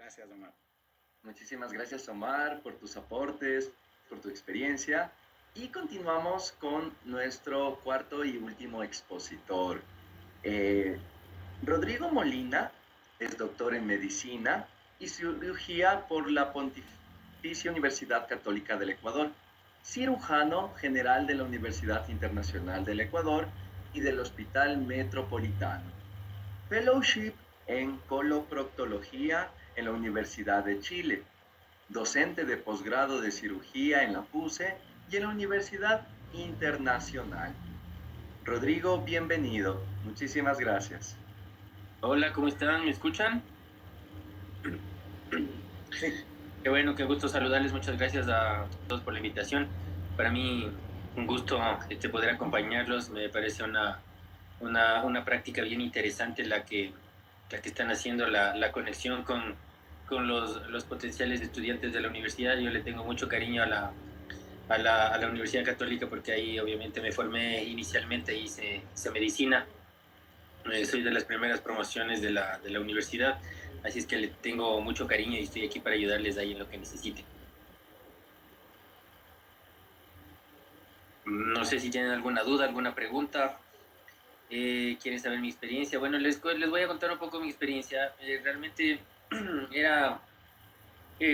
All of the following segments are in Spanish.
Gracias, Omar. Muchísimas gracias, Omar, por tus aportes, por tu experiencia. Y continuamos con nuestro cuarto y último expositor. Eh, Rodrigo Molina es doctor en medicina y cirugía por la Pontificia Universidad Católica del Ecuador, cirujano general de la Universidad Internacional del Ecuador y del Hospital Metropolitano. Fellowship en coloproctología en la Universidad de Chile, docente de posgrado de cirugía en la PUCE y en la Universidad Internacional. Rodrigo, bienvenido. Muchísimas gracias. Hola, ¿cómo están? ¿Me escuchan? Sí. Qué bueno, qué gusto saludarles. Muchas gracias a todos por la invitación. Para mí, un gusto poder acompañarlos. Me parece una práctica bien interesante la que están haciendo, la conexión con los potenciales estudiantes de la universidad. Yo le tengo mucho cariño a la Universidad Católica porque ahí obviamente me formé inicialmente, hice medicina. Soy de las primeras promociones de la universidad, así es que le tengo mucho cariño y estoy aquí para ayudarles ahí en lo que necesiten. No sé si tienen alguna duda, alguna pregunta, quieren saber mi experiencia. Bueno, les voy a contar un poco mi experiencia. Realmente era,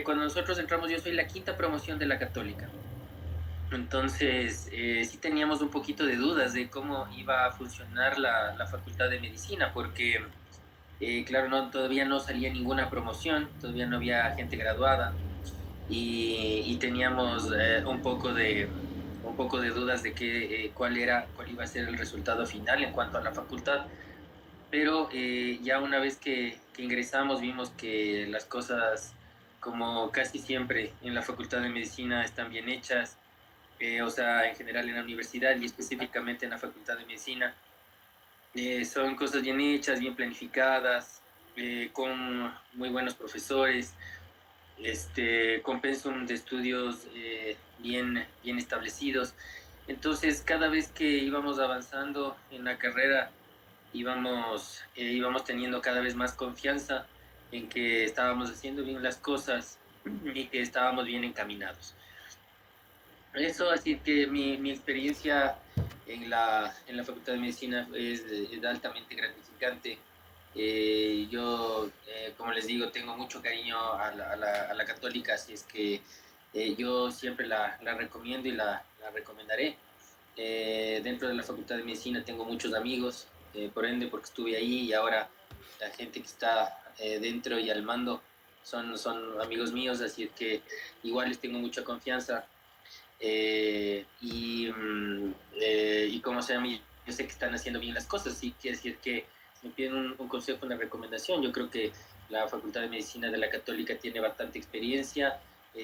cuando nosotros entramos, yo soy la quinta promoción de la Católica. Entonces, sí teníamos un poquito de dudas de cómo iba a funcionar la Facultad de Medicina, porque claro, todavía no salía ninguna promoción, todavía no había gente graduada y teníamos un poco de dudas de cuál iba a ser el resultado final en cuanto a la facultad. Pero ya una vez que ingresamos vimos que las cosas, como casi siempre en la Facultad de Medicina, están bien hechas, o sea, en general en la universidad y específicamente en la Facultad de Medicina. Son cosas bien hechas, bien planificadas, con muy buenos profesores, con pensum de estudios bien establecidos. Entonces, cada vez que íbamos avanzando en la carrera, íbamos teniendo cada vez más confianza en que estábamos haciendo bien las cosas y que estábamos bien encaminados. Eso, así que mi experiencia en la Facultad de Medicina es altamente gratificante. Yo, como les digo, tengo mucho cariño a la Católica, así es que yo siempre la recomiendo y la recomendaré. Dentro de la Facultad de Medicina tengo muchos amigos, por ende, porque estuve ahí y ahora la gente que está dentro y al mando son amigos míos, así es que igual les tengo mucha confianza. Y como se llama, yo sé que están haciendo bien las cosas, y quiere decir que si me piden un consejo, una recomendación, yo creo que la Facultad de Medicina de la Católica tiene bastante experiencia,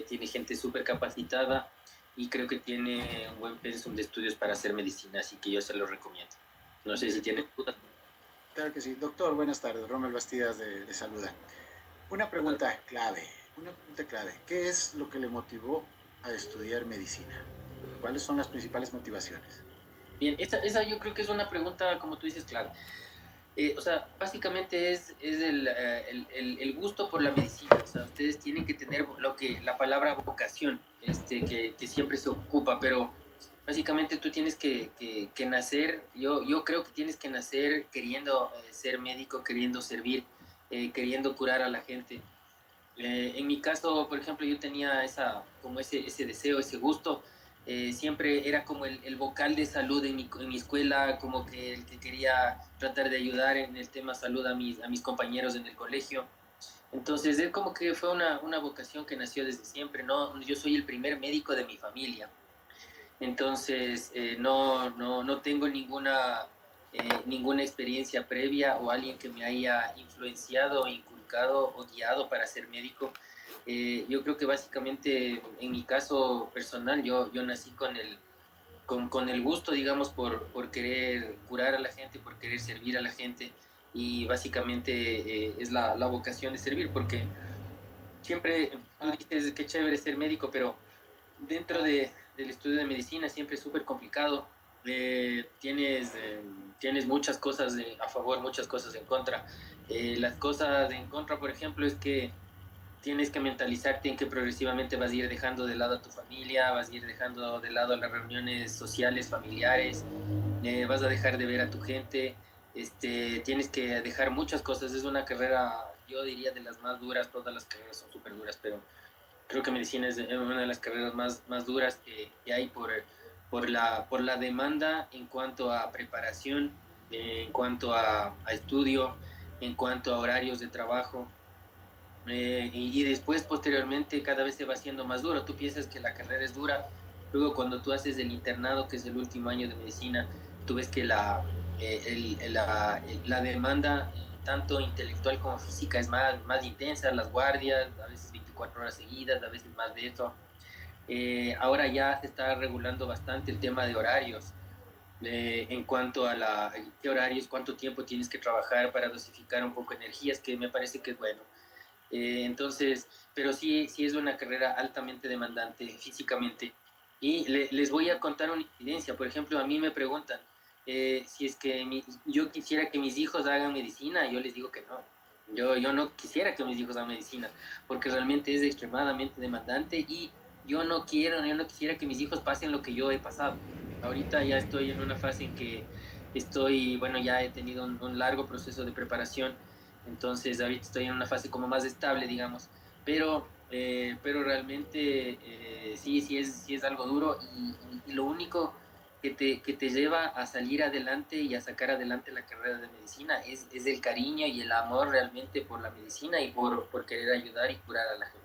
tiene gente súper capacitada y creo que tiene un buen pensum de estudios para hacer medicina, así que yo se lo recomiendo. No sé si tiene dudas. Claro que sí. Doctor, buenas tardes. Rommel Bastidas de saluda. Una pregunta clave. ¿Qué es lo que le motivó a estudiar medicina? ¿Cuáles son las principales motivaciones? Bien, esa yo creo que es una pregunta, como tú dices, clave. O sea, básicamente es el gusto por la medicina. O sea, ustedes tienen que tener la palabra vocación, que siempre se ocupa, pero básicamente tú tienes que nacer, yo creo que tienes que nacer queriendo ser médico, queriendo servir, queriendo curar a la gente. En mi caso, por ejemplo, yo tenía como ese deseo, ese gusto. Siempre era como el vocal de salud en mi escuela, como que el que quería tratar de ayudar en el tema salud a mis compañeros en el colegio. Entonces, es como que fue una vocación que nació desde siempre, ¿no? Yo soy el primer médico de mi familia. Entonces, no tengo ninguna experiencia previa o alguien que me haya influenciado, inculcado o guiado para ser médico. Yo creo que básicamente en mi caso personal, yo nací con el gusto, digamos, por querer curar a la gente, por querer servir a la gente y básicamente es la vocación de servir, porque siempre tú dices qué chévere ser médico, pero dentro del estudio de medicina siempre es súper complicado. Tienes muchas cosas a favor, muchas cosas en contra. Las cosas en contra, por ejemplo, es que tienes que mentalizarte en que progresivamente vas a ir dejando de lado a tu familia, vas a ir dejando de lado las reuniones sociales, familiares, vas a dejar de ver a tu gente, tienes que dejar muchas cosas. Es una carrera, yo diría, de las más duras. Todas las carreras son súper duras, pero creo que medicina es una de las carreras más duras que hay por la demanda en cuanto a preparación, en cuanto a estudio, en cuanto a horarios de trabajo. Y después, posteriormente, cada vez se va haciendo más duro. Tú piensas que la carrera es dura, luego cuando tú haces el internado, que es el último año de medicina, tú ves que la demanda, tanto intelectual como física, es más intensa, las guardias, a veces 24 horas seguidas, a veces más de eso. Ahora ya se está regulando bastante el tema de horarios. En cuanto a qué horarios, cuánto tiempo tienes que trabajar para dosificar un poco energías, que me parece que es bueno. Entonces, pero sí es una carrera altamente demandante físicamente. Y les voy a contar una incidencia. Por ejemplo, a mí me preguntan si es que yo quisiera que mis hijos hagan medicina. Yo les digo que no. Yo no quisiera que mis hijos hagan medicina, porque realmente es extremadamente demandante y yo no quisiera que mis hijos pasen lo que yo he pasado. Ahorita ya estoy en una fase en que bueno, ya he tenido un largo proceso de preparación. Entonces ahorita estoy en una fase como más estable, digamos, pero realmente sí es algo duro y lo único que te lleva a salir adelante y a sacar adelante la carrera de medicina es el cariño y el amor realmente por la medicina y por querer ayudar y curar a la gente.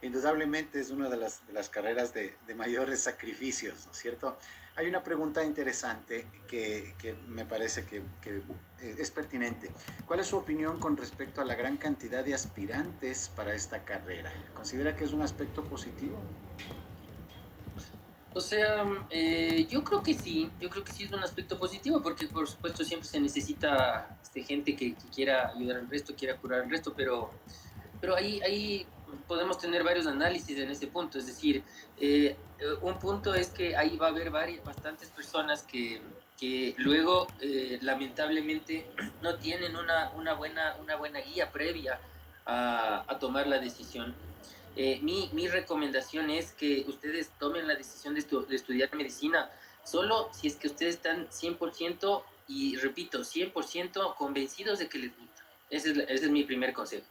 Indudablemente es una de las carreras de mayores sacrificios, ¿no es cierto? Hay una pregunta interesante que me parece que es pertinente. ¿Cuál es su opinión con respecto a la gran cantidad de aspirantes para esta carrera? ¿Considera que es un aspecto positivo? O sea, yo creo que sí es un aspecto positivo, porque por supuesto siempre se necesita gente que quiera ayudar al resto, quiera curar al resto, pero ahí podemos tener varios análisis en ese punto. Es decir, un punto es que ahí va a haber bastantes personas que luego, lamentablemente, no tienen una buena guía previa a tomar la decisión. Mi recomendación es que ustedes tomen la decisión de estudiar medicina solo si es que ustedes están 100% y repito, 100% convencidos de que les gusta. Ese es mi primer consejo.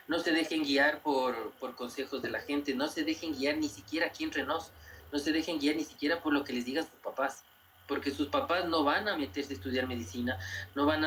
No se dejen guiar por consejos de la gente, no se dejen guiar ni siquiera aquí entre nos, no se dejen guiar ni siquiera por lo que les digan sus papás, porque sus papás no van a meterse a estudiar medicina, no van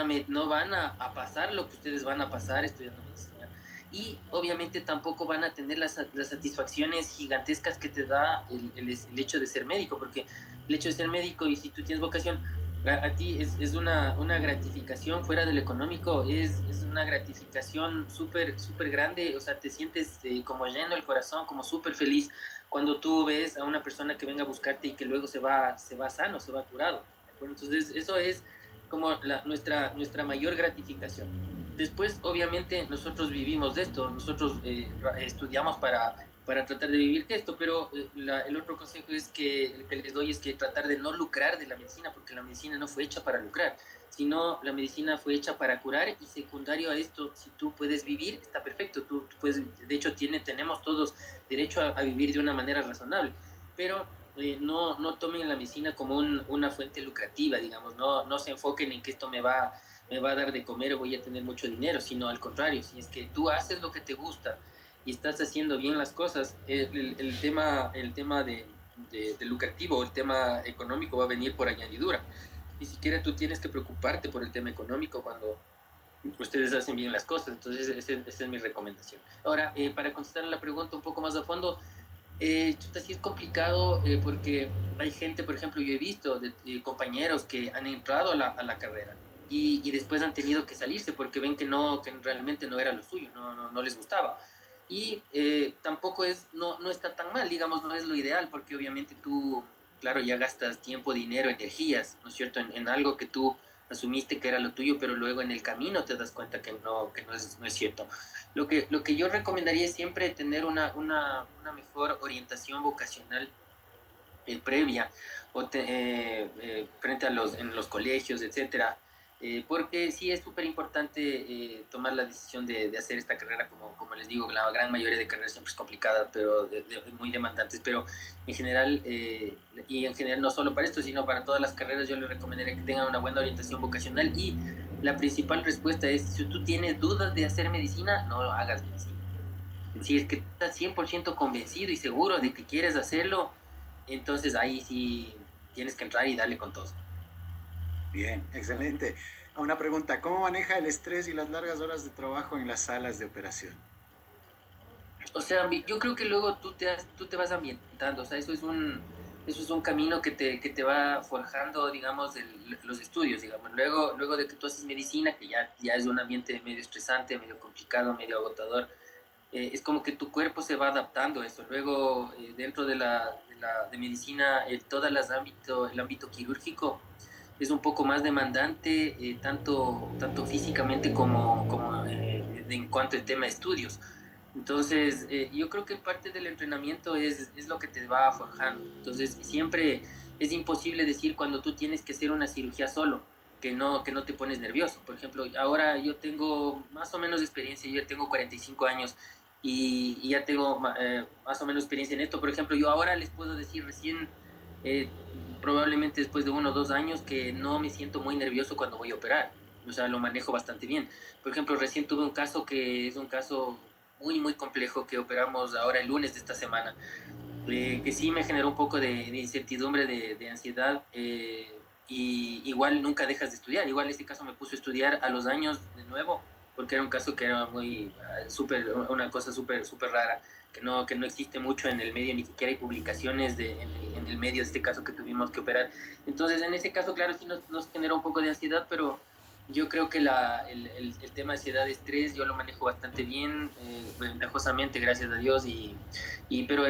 a pasar lo que ustedes van a pasar estudiando medicina. Y obviamente tampoco van a tener las satisfacciones gigantescas que te da el hecho de ser médico, porque el hecho de ser médico y si tú tienes vocación, a ti es una gratificación fuera de lo económico, es una gratificación súper grande. O sea, te sientes como lleno el corazón, como súper feliz cuando tú ves a una persona que venga a buscarte y que luego se va sano, se va curado. Bueno, entonces, eso es como nuestra mayor gratificación. Después, obviamente, nosotros vivimos de esto, nosotros estudiamos para tratar de vivir de esto, pero el otro consejo el que les doy es que tratar de no lucrar de la medicina, porque la medicina no fue hecha para lucrar, sino la medicina fue hecha para curar. Y secundario a esto, si tú puedes vivir, está perfecto. Tú puedes, de hecho, tenemos todos derecho a vivir de una manera razonable, pero no tomen la medicina como una fuente lucrativa, digamos. No se enfoquen en que esto me va a dar de comer o voy a tener mucho dinero, sino al contrario, si es que tú haces lo que te gusta y estás haciendo bien las cosas, el tema de lucrativo, el tema económico va a venir por añadidura. Ni siquiera tú tienes que preocuparte por el tema económico cuando ustedes hacen bien las cosas. Entonces, esa es mi recomendación. Ahora, para contestar la pregunta un poco más a fondo, sí es complicado, porque hay gente, por ejemplo, yo he visto compañeros que han entrado a la carrera y después han tenido que salirse porque ven que realmente no era lo suyo, no les gustaba. Y tampoco no está tan mal, digamos, no es lo ideal, porque obviamente tú, claro, ya gastas tiempo, dinero, energías, ¿no es cierto?, en algo que tú asumiste que era lo tuyo, pero luego en el camino te das cuenta que no es cierto. Lo que yo recomendaría es siempre tener una mejor orientación vocacional previa, frente en los colegios, etcétera. porque sí es súper importante tomar la decisión de hacer esta carrera, como les digo, la gran mayoría de carreras siempre es complicada, pero muy demandantes, pero en general, y en general no solo para esto, sino para todas las carreras, yo les recomendaría que tengan una buena orientación vocacional y la principal respuesta es, si tú tienes dudas de hacer medicina, no hagas medicina. Si es que estás 100% convencido y seguro de que quieres hacerlo, entonces ahí sí tienes que entrar y darle con todo. Bien, excelente. Una pregunta, ¿cómo maneja el estrés y las largas horas de trabajo en las salas de operación? O sea, yo creo que luego tú te vas ambientando, o sea, eso es un camino que te va forjando, digamos, los estudios, digamos. Luego de que tú haces medicina, que ya es un ambiente medio estresante, medio complicado, medio agotador, es como que tu cuerpo se va adaptando a eso. Luego, dentro de medicina, el ámbito quirúrgico es un poco más demandante, tanto físicamente como en cuanto al tema de estudios. Entonces, yo creo que parte del entrenamiento es lo que te va forjando. Entonces, siempre es imposible decir cuando tú tienes que hacer una cirugía solo, que no te pones nervioso. Por ejemplo, ahora yo tengo más o menos experiencia, yo ya tengo 45 años y ya tengo más o menos experiencia en esto. Por ejemplo, yo ahora les puedo decir recién, eh, probablemente después de 1 o 2 años, que no me siento muy nervioso cuando voy a operar. O sea, lo manejo bastante bien. Por ejemplo, recién tuve un caso que es un caso muy complejo que operamos ahora el lunes de esta semana, que sí me generó un poco de incertidumbre, de ansiedad, y igual nunca dejas de estudiar. Igual este caso me puso a estudiar a los años de nuevo, porque era un caso que era una cosa súper rara, que no existe mucho en el medio, ni siquiera hay publicaciones en el medio de este caso que tuvimos que operar. Entonces, en ese caso, claro, sí nos generó un poco de ansiedad, pero yo creo que el tema de ansiedad, estrés, yo lo manejo bastante bien, ventajosamente, gracias a Dios, pero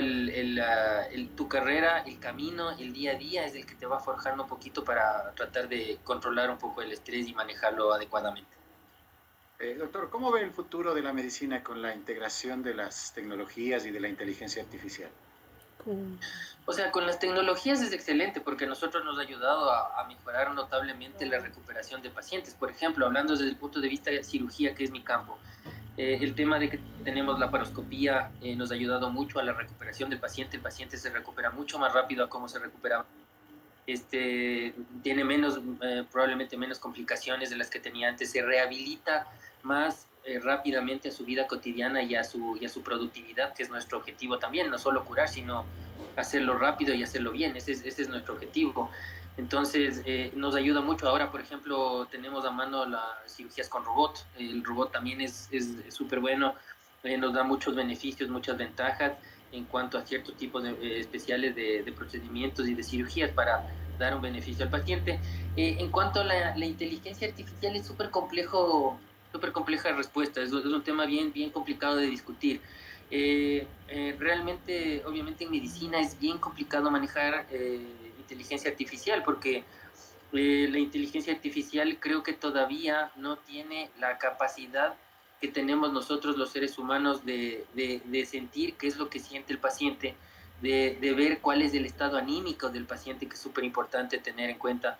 tu carrera, el camino, el día a día es el que te va forjando un poquito para tratar de controlar un poco el estrés y manejarlo adecuadamente. Doctor, ¿cómo ve el futuro de la medicina con la integración de las tecnologías y de la inteligencia artificial? O sea, con las tecnologías es excelente porque a nosotros nos ha ayudado a mejorar notablemente la recuperación de pacientes. Por ejemplo, hablando desde el punto de vista de cirugía, que es mi campo, el tema de que tenemos la paroscopía nos ha ayudado mucho a la recuperación del paciente. El paciente se recupera mucho más rápido a cómo se recuperaba. Tiene probablemente menos complicaciones de las que tenía antes, se rehabilita más rápidamente a su vida cotidiana y a su productividad, que es nuestro objetivo también, no solo curar, sino hacerlo rápido y hacerlo bien, ese es nuestro objetivo. Entonces, nos ayuda mucho. Ahora, por ejemplo, tenemos a mano las cirugías con robot. El robot también es súper bueno, nos da muchos beneficios, muchas ventajas en cuanto a ciertos tipos especiales de procedimientos y de cirugías para dar un beneficio al paciente. En cuanto a la inteligencia artificial, es súper compleja respuesta, es un tema bien complicado de discutir. Realmente, obviamente en medicina es bien complicado manejar inteligencia artificial porque la inteligencia artificial creo que todavía no tiene la capacidad que tenemos nosotros los seres humanos de sentir qué es lo que siente el paciente, de ver cuál es el estado anímico del paciente, que es súper importante tener en cuenta.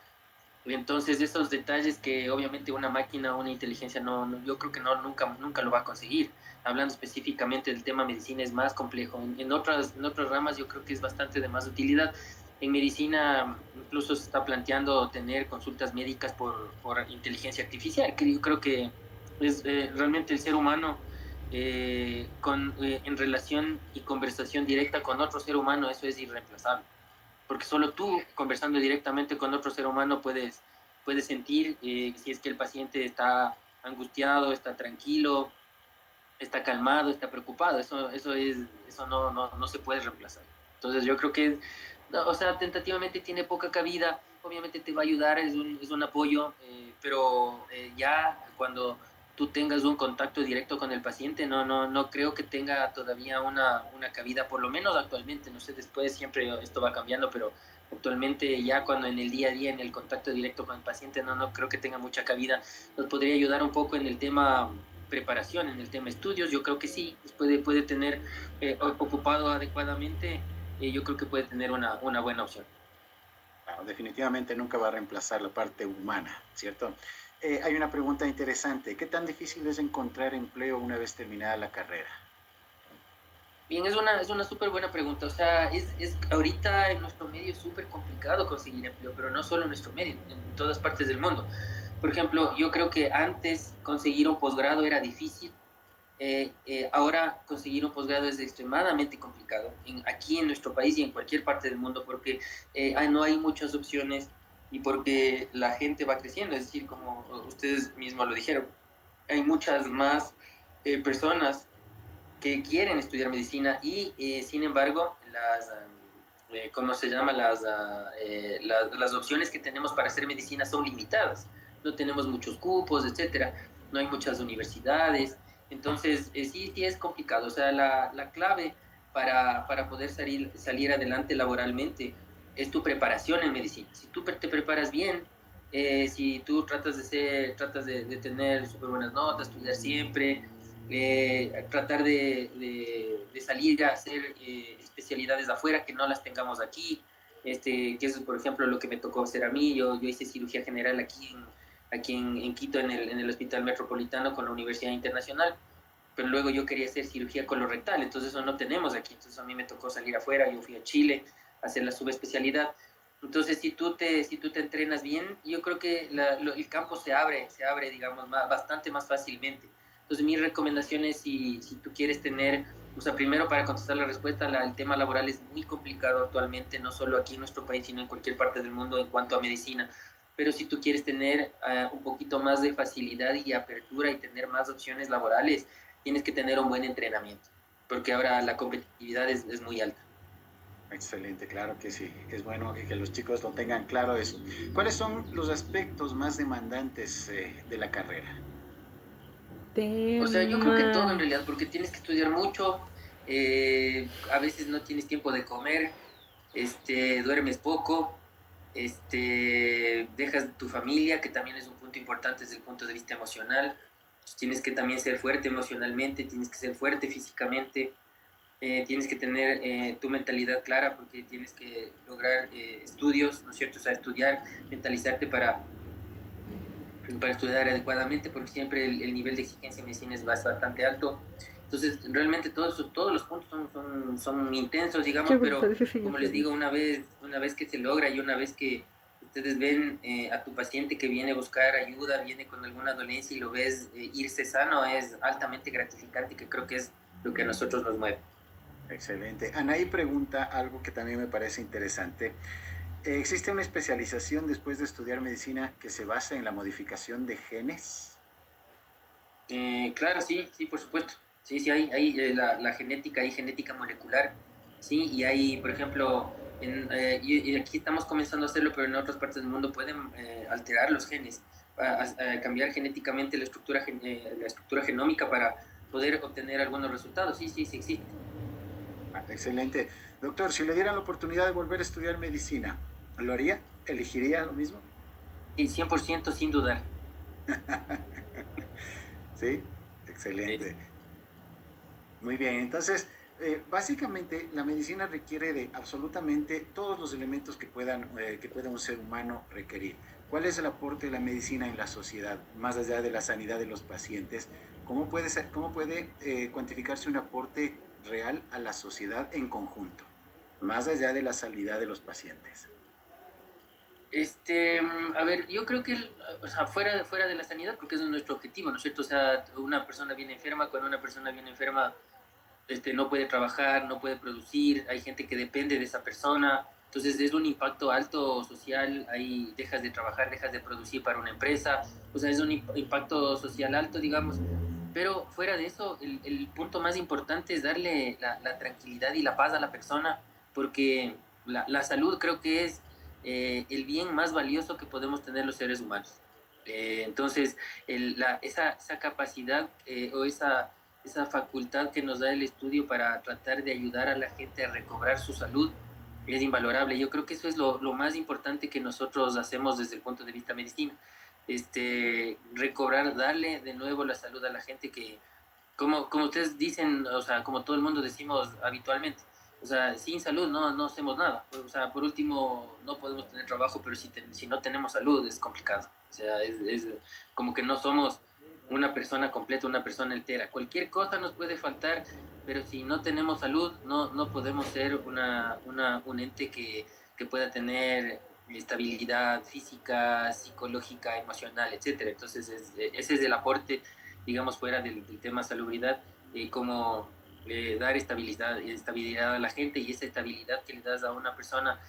Entonces, esos detalles que obviamente una máquina o una inteligencia yo creo que nunca lo va a conseguir. Hablando específicamente del tema medicina es más complejo. En otras ramas yo creo que es bastante de más utilidad. En medicina incluso se está planteando tener consultas médicas por inteligencia artificial, que yo creo que es realmente el ser humano en relación y conversación directa con otro ser humano, eso es irreemplazable porque solo tú conversando directamente con otro ser humano puedes sentir si es que el paciente está angustiado, está tranquilo, está calmado, está preocupado. Eso no se puede reemplazar. Entonces yo creo que, no, o sea, tentativamente tiene poca cabida, obviamente te va a ayudar, es un apoyo, pero ya cuando tú tengas un contacto directo con el paciente, no creo que tenga todavía una cabida, por lo menos actualmente, no sé, después siempre esto va cambiando, pero actualmente ya cuando en el día a día, en el contacto directo con el paciente, no creo que tenga mucha cabida. Nos podría ayudar un poco en el tema preparación, en el tema estudios, yo creo que sí, puede tener ocupado adecuadamente, yo creo que puede tener una buena opción. Claro, definitivamente nunca va a reemplazar la parte humana, ¿cierto? Hay una pregunta interesante. ¿Qué tan difícil es encontrar empleo una vez terminada la carrera? Bien, es una súper buena pregunta. O sea, ahorita en nuestro medio es súper complicado conseguir empleo, pero no solo en nuestro medio, en todas partes del mundo. Por ejemplo, yo creo que antes conseguir un posgrado era difícil. Ahora conseguir un posgrado es extremadamente complicado aquí en nuestro país y en cualquier parte del mundo porque no hay muchas opciones y porque la gente va creciendo. Es decir, como ustedes mismos lo dijeron, hay muchas más personas que quieren estudiar medicina y sin embargo ¿cómo se llama? Las opciones que tenemos para hacer medicina son limitadas. No tenemos muchos cupos, etcétera. No hay muchas universidades. Entonces, sí es complicado. O sea, la clave para poder salir adelante laboralmente es tu preparación en medicina. Si tú te preparas bien, si tú tratas de tener súper buenas notas, estudiar siempre, tratar de salir a hacer especialidades de afuera que no las tengamos aquí, que eso es, por ejemplo, lo que me tocó hacer a mí. Yo hice cirugía general aquí en Quito, en el Hospital Metropolitano con la Universidad Internacional, pero luego yo quería hacer cirugía colorectal, entonces eso no tenemos aquí, entonces a mí me tocó salir afuera, yo fui a Chile a hacer la subespecialidad. Entonces, si tú te entrenas bien, yo creo que el campo se abre, digamos, bastante más fácilmente. Entonces, mi recomendación es, si tú quieres tener, o sea, primero para contestar la respuesta, el tema laboral es muy complicado actualmente, no solo aquí en nuestro país, sino en cualquier parte del mundo en cuanto a medicina. Pero si tú quieres tener un poquito más de facilidad y apertura y tener más opciones laborales, tienes que tener un buen entrenamiento, porque ahora la competitividad es muy alta. Excelente, claro que sí. Es bueno que los chicos lo tengan claro eso. ¿Cuáles son los aspectos más demandantes de la carrera? O sea, yo creo que todo en Temas. realidad, porque tienes que estudiar mucho, a veces no tienes tiempo de comer, duermes poco, dejas tu familia, que también es un punto importante desde el punto de vista emocional. Entonces, tienes que también ser fuerte emocionalmente, tienes que ser fuerte físicamente, tienes que tener tu mentalidad clara porque tienes que lograr estudios, ¿no es cierto? O sea, estudiar, mentalizarte para estudiar adecuadamente, porque siempre el nivel de exigencia en medicina es bastante alto. Entonces, realmente todos los puntos son intensos, digamos, Qué pero brutal ese señor como les feliz. digo, una vez que se logra y una vez que ustedes ven a tu paciente que viene a buscar ayuda, viene con alguna dolencia y lo ves irse sano, es altamente gratificante, que creo que es lo que a nosotros nos mueve. Excelente. Anaí pregunta algo que también me parece interesante. ¿Existe una especialización después de estudiar medicina que se basa en la modificación de genes? Claro, sí, sí, por supuesto. Sí, sí, hay la genética, hay genética molecular, sí, y hay, por ejemplo, y aquí estamos comenzando a hacerlo, pero en otras partes del mundo pueden alterar los genes, cambiar genéticamente la estructura genómica para poder obtener algunos resultados. Sí, sí, sí existe. Excelente. Doctor, si le dieran la oportunidad de volver a estudiar medicina, ¿lo haría? ¿Elegiría lo mismo? Y 100% sin dudar. Sí, Sí. excelente. Muy bien, entonces, básicamente la medicina requiere de absolutamente todos los elementos que pueda un ser humano requerir. ¿Cuál es el aporte de la medicina en la sociedad, más allá de la sanidad de los pacientes? Cómo puede cuantificarse un aporte real a la sociedad en conjunto, más allá de la sanidad de los pacientes? A ver, yo creo que, o sea, fuera de la sanidad, porque ese es nuestro objetivo, ¿no es cierto? O sea, una persona viene enferma, cuando una persona viene enferma, no puede trabajar, no puede producir, hay gente que depende de esa persona, entonces es un impacto alto social, ahí dejas de trabajar, dejas de producir para una empresa, o sea, es un impacto social alto, digamos, pero fuera de eso, el punto más importante es darle la tranquilidad y la paz a la persona, porque la salud creo que es el bien más valioso que podemos tener los seres humanos. Entonces, esa capacidad o esa facultad que nos da el estudio para tratar de ayudar a la gente a recobrar su salud es invalorable. Yo creo que eso es lo más importante que nosotros hacemos desde el punto de vista medicina. Recobrar, darle de nuevo la salud a la gente que, como ustedes dicen, o sea, como todo el mundo decimos habitualmente, o sea, sin salud no hacemos nada. O sea, por último, no podemos tener trabajo, pero si no tenemos salud es complicado. O sea, es como que no somos una persona completa, una persona entera. Cualquier cosa nos puede faltar, pero si no tenemos salud, no podemos ser un ente que pueda tener estabilidad física, psicológica, emocional, etcétera. Entonces, ese es el aporte, digamos, fuera del tema salubridad, como dar estabilidad a la gente, y esa estabilidad que le das a una persona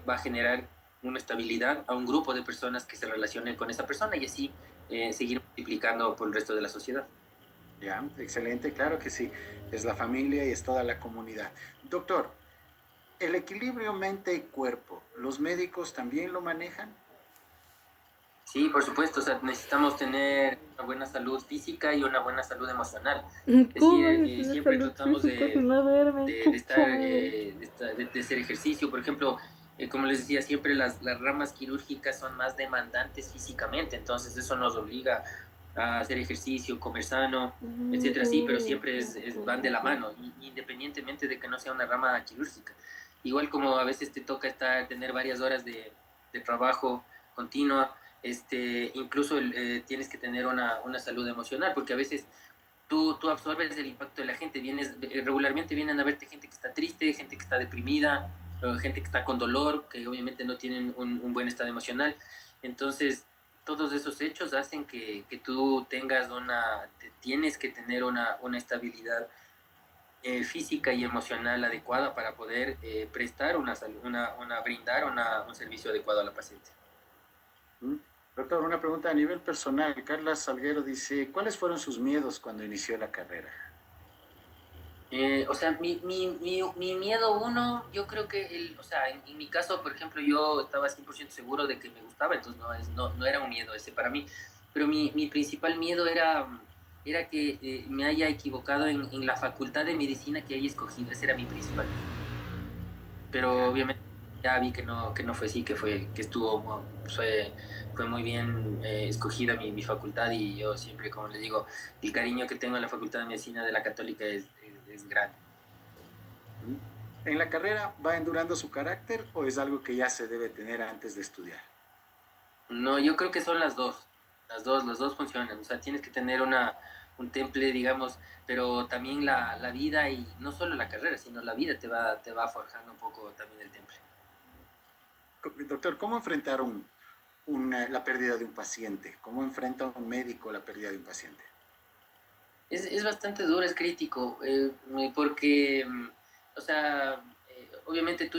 va a generar una estabilidad a un grupo de personas que se relacionen con esa persona, y así seguir multiplicando por el resto de la sociedad. Ya, excelente, claro que sí. Es la familia y es toda la comunidad. Doctor, el equilibrio mente y cuerpo, ¿los médicos también lo manejan? Sí, por supuesto, o sea, necesitamos tener una buena salud física y una buena salud emocional. Es ¿Cómo decir, vas a tener siempre salud tratamos física si no duermen? de Chucha estar, madre. de hacer ejercicio. Por ejemplo, como les decía, siempre las ramas quirúrgicas son más demandantes físicamente, entonces eso nos obliga a hacer ejercicio, comer sano, etcétera, sí, pero siempre van de la mano, independientemente de que no sea una rama quirúrgica. Igual como a veces te toca tener varias horas de trabajo continua, incluso tienes que tener una salud emocional, porque a veces tú absorbes el impacto de la gente. Regularmente vienen a verte gente que está triste, gente que está deprimida, gente que está con dolor, que obviamente no tienen un buen estado emocional. Entonces, todos esos hechos hacen que tú tienes que tener una estabilidad física y emocional adecuada para poder prestar brindar un servicio adecuado a la paciente. ¿Mm? Doctor, una pregunta a nivel personal. Carla Salguero dice, ¿cuáles fueron sus miedos cuando inició la carrera? O sea, mi miedo uno, yo creo que, o sea, en mi caso, por ejemplo, yo estaba 100% seguro de que me gustaba, entonces no era un miedo ese para mí, pero mi principal miedo era que me haya equivocado en la facultad de medicina que haya escogido. Ese era mi principal miedo. Pero obviamente ya vi que no fue así, fue muy bien escogida mi facultad, y yo siempre, como les digo, el cariño que tengo a la Facultad de Medicina de la Católica es grande. ¿En la carrera va endurando su carácter o es algo que ya se debe tener antes de estudiar? No, yo creo que son las dos funcionan. O sea, tienes que tener un temple, digamos, pero también la vida, y no solo la carrera, sino la vida te va forjando un poco también el temple. Doctor, ¿cómo enfrentar la pérdida de un paciente? ¿Cómo enfrenta un médico la pérdida de un paciente? Es bastante duro, es crítico, porque, o sea, obviamente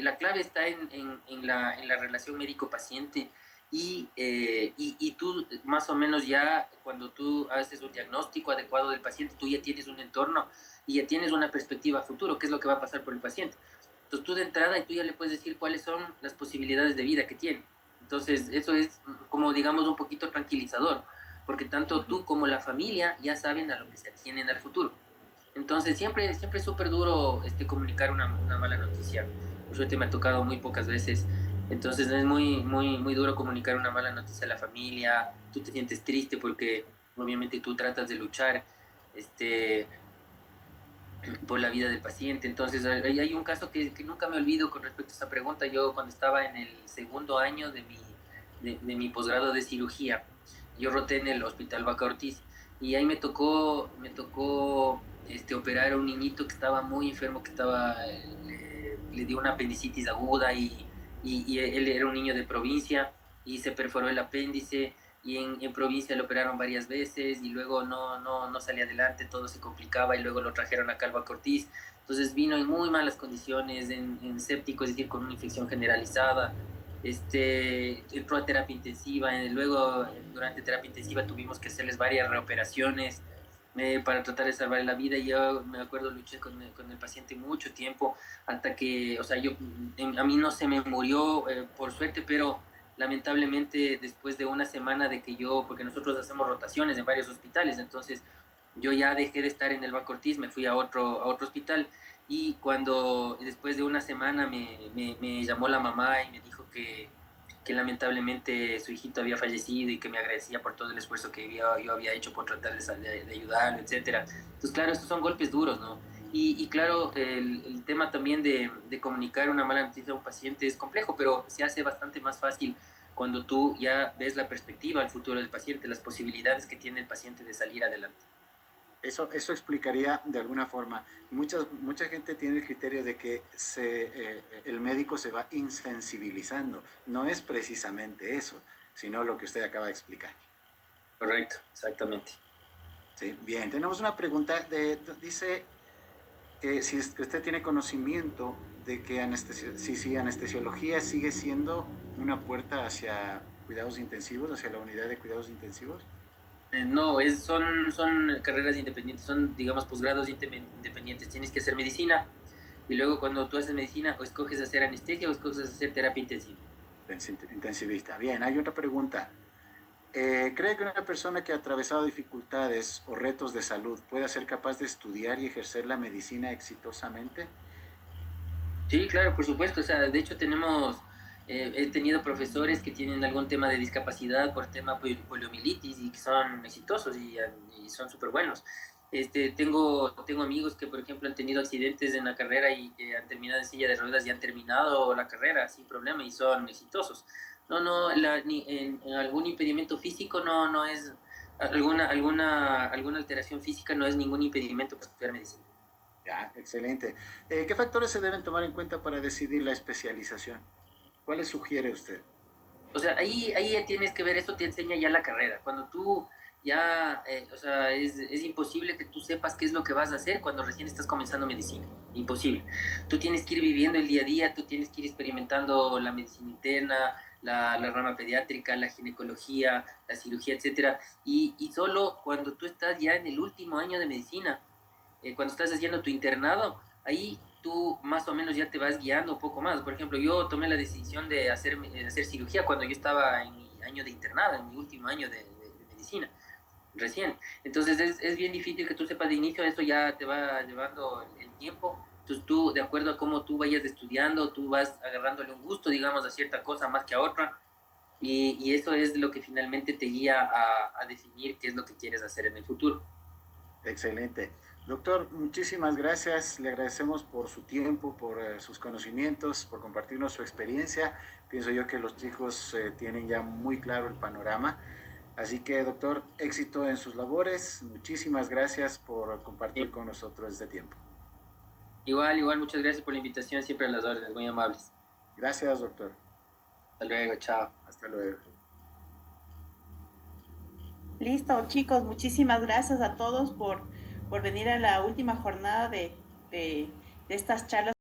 la clave está en la relación médico-paciente, y tú más o menos ya cuando tú haces un diagnóstico adecuado del paciente, tú ya tienes un entorno y ya tienes una perspectiva a futuro, qué es lo que va a pasar por el paciente. Entonces tú de entrada, y tú ya le puedes decir cuáles son las posibilidades de vida que tiene. Entonces eso es como, digamos, un poquito tranquilizador, porque tanto tú como la familia ya saben a lo que se atienen al futuro. Entonces siempre es súper duro comunicar una mala noticia. Por suerte me ha tocado muy pocas veces. Entonces es muy, muy, muy duro comunicar una mala noticia a la familia. Tú te sientes triste porque obviamente tú tratas de luchar este, por la vida del paciente. Entonces hay un caso que nunca me olvido con respecto a esta pregunta. Yo cuando estaba en el segundo año de mi posgrado de cirugía, yo roté en el Hospital Vaca Ortiz, y ahí me tocó operar a un niñito que estaba muy enfermo, le dio una apendicitis aguda, y él era un niño de provincia y se perforó el apéndice, y en provincia lo operaron varias veces y luego no salía adelante, todo se complicaba, y luego lo trajeron acá al Vaca Ortiz. Entonces vino en muy malas condiciones, en séptico, es decir, con una infección generalizada. Entró a terapia intensiva, luego durante terapia intensiva tuvimos que hacerles varias reoperaciones para tratar de salvar la vida. Y yo me acuerdo, luché con el paciente mucho tiempo hasta que, o sea, a mí no se me murió por suerte, pero lamentablemente después de una semana porque nosotros hacemos rotaciones en varios hospitales, entonces yo ya dejé de estar en el Bac Ortiz, me fui a otro hospital, y cuando después de una semana me llamó la mamá y me dijo que lamentablemente su hijito había fallecido, y que me agradecía por todo el esfuerzo que yo había hecho por tratar de ayudarlo, etcétera. Entonces, claro, estos son golpes duros, ¿no? Y claro, el tema también de comunicar una mala noticia a un paciente es complejo, pero se hace bastante más fácil cuando tú ya ves la perspectiva al futuro del paciente, las posibilidades que tiene el paciente de salir adelante. Eso explicaría de alguna forma. Mucha gente tiene el criterio de que el médico se va insensibilizando. No es precisamente eso, sino lo que usted acaba de explicar. Correcto, exactamente. Sí, bien, tenemos una pregunta. Dice que si usted tiene conocimiento de que anestesiología sigue siendo una puerta hacia cuidados intensivos, hacia la unidad de cuidados intensivos. No, son carreras independientes, son, digamos, posgrados independientes. Tienes que hacer medicina y luego cuando tú haces medicina o escoges hacer anestesia o escoges hacer terapia intensiva. Intensivista. Bien, hay otra pregunta. ¿Cree que una persona que ha atravesado dificultades o retos de salud pueda ser capaz de estudiar y ejercer la medicina exitosamente? Sí, claro, por supuesto. O sea, de hecho he tenido profesores que tienen algún tema de discapacidad por tema poliomielitis y que son exitosos y son súper buenos. Tengo amigos que, por ejemplo, han tenido accidentes en la carrera y que han terminado en silla de ruedas y han terminado la carrera sin problema y son exitosos. No, en algún impedimento físico no es, alguna alteración física no es ningún impedimento para estudiar medicina. Ya, excelente. ¿Qué factores se deben tomar en cuenta para decidir la especialización? ¿Cuáles sugiere usted? O sea, ahí ya tienes que ver, eso te enseña ya la carrera. Cuando tú ya, o sea, es imposible que tú sepas qué es lo que vas a hacer cuando recién estás comenzando medicina. Imposible. Tú tienes que ir viviendo el día a día, tú tienes que ir experimentando la medicina interna, la rama pediátrica, la ginecología, la cirugía, etcétera. Y solo cuando tú estás ya en el último año de medicina, cuando estás haciendo tu internado, ahí tú más o menos ya te vas guiando un poco más. Por ejemplo, yo tomé la decisión de hacer cirugía cuando yo estaba en mi año de internado, en mi último año de medicina, recién. Entonces es bien difícil que tú sepas de inicio, eso ya te va llevando el tiempo. Entonces tú, de acuerdo a cómo tú vayas estudiando, tú vas agarrándole un gusto, digamos, a cierta cosa más que a otra. Y eso es lo que finalmente te guía a definir qué es lo que quieres hacer en el futuro. Excelente. Doctor, muchísimas gracias. Le agradecemos por su tiempo, por sus conocimientos, por compartirnos su experiencia. Pienso yo que los chicos tienen ya muy claro el panorama. Así que, doctor, éxito en sus labores. Muchísimas gracias por compartir con nosotros este tiempo. Igual, muchas gracias por la invitación, siempre a las órdenes, muy amables. Gracias, doctor. Hasta luego, chao. Hasta luego. Listo, chicos, muchísimas gracias a todos por venir a la última jornada de estas charlas.